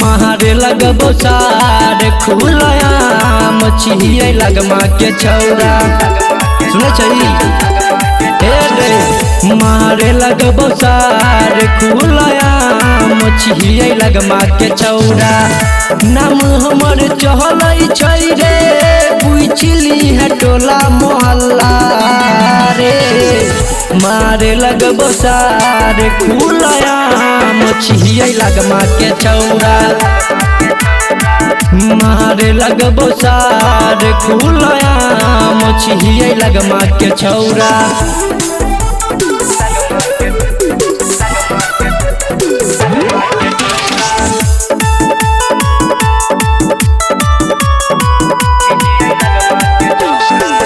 मारे लगबो सार खुलया मछिए लगमा के छौरा सुने छई हे रे मारे लगबो सार खुलया मछिए लगमा के छौरा नाम हमर चहलै छै रे पूछली है टोला मोहल्ला रे मारे लगबो सार खुलया मछिए लगमा के छौरा मारे लगबो सार खुलया मछिए लगमा के छौरा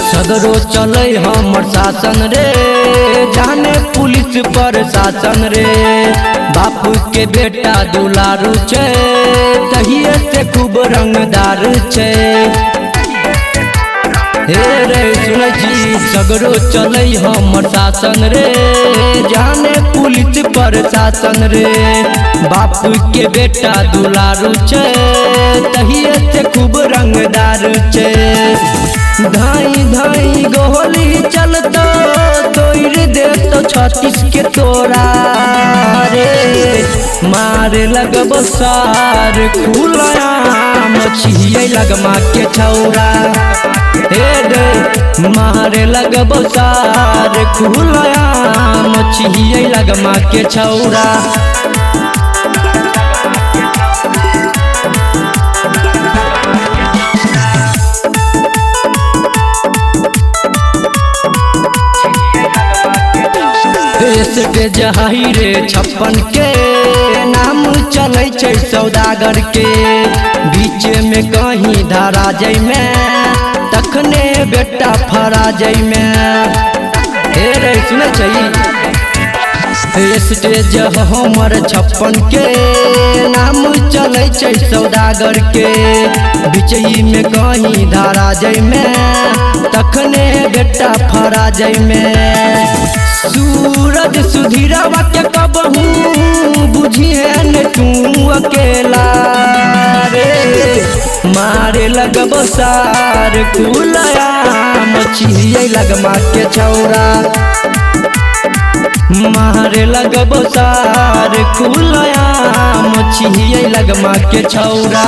सदरो चले हमर शासन रे जाने पुलिस पर शासन रे बापू के बेटा दुलारू छे तहिए से खूब रंगदार छे हे रे सुनै छी सगरो चले हमर शासन रे जाने पुलिस पर शासन रे बापू के बेटा दुलारू छे तहिए से खूब रंगदार छे धाई धाई गोली चलतो तोड़ दे तो 36 के तोरा रे मारे लगबो सार खुलया मछिए लगमा के छौरा हे रे मारे लगबो सार खुलया मछिए लगमा के छौरा देश के जहाहिरे 56 के नाम चलै छै सौदागर के बीच में कहीं धारा जई में तखने बेटा फरा जई में हे रे सुनै छै स्टेज हमर 56 के नाम चलै छै सौदागर के बिचई में कहीं धारा जई में तखने बेटा फरा जई में सूरज सुधीरवा के कबहू बुझिए न तू अकेला रे मारे लगबो सार खुलया मछिए लगमा के छौरा मारे लगबो सार खुलया मछिए लगमा के छौरा।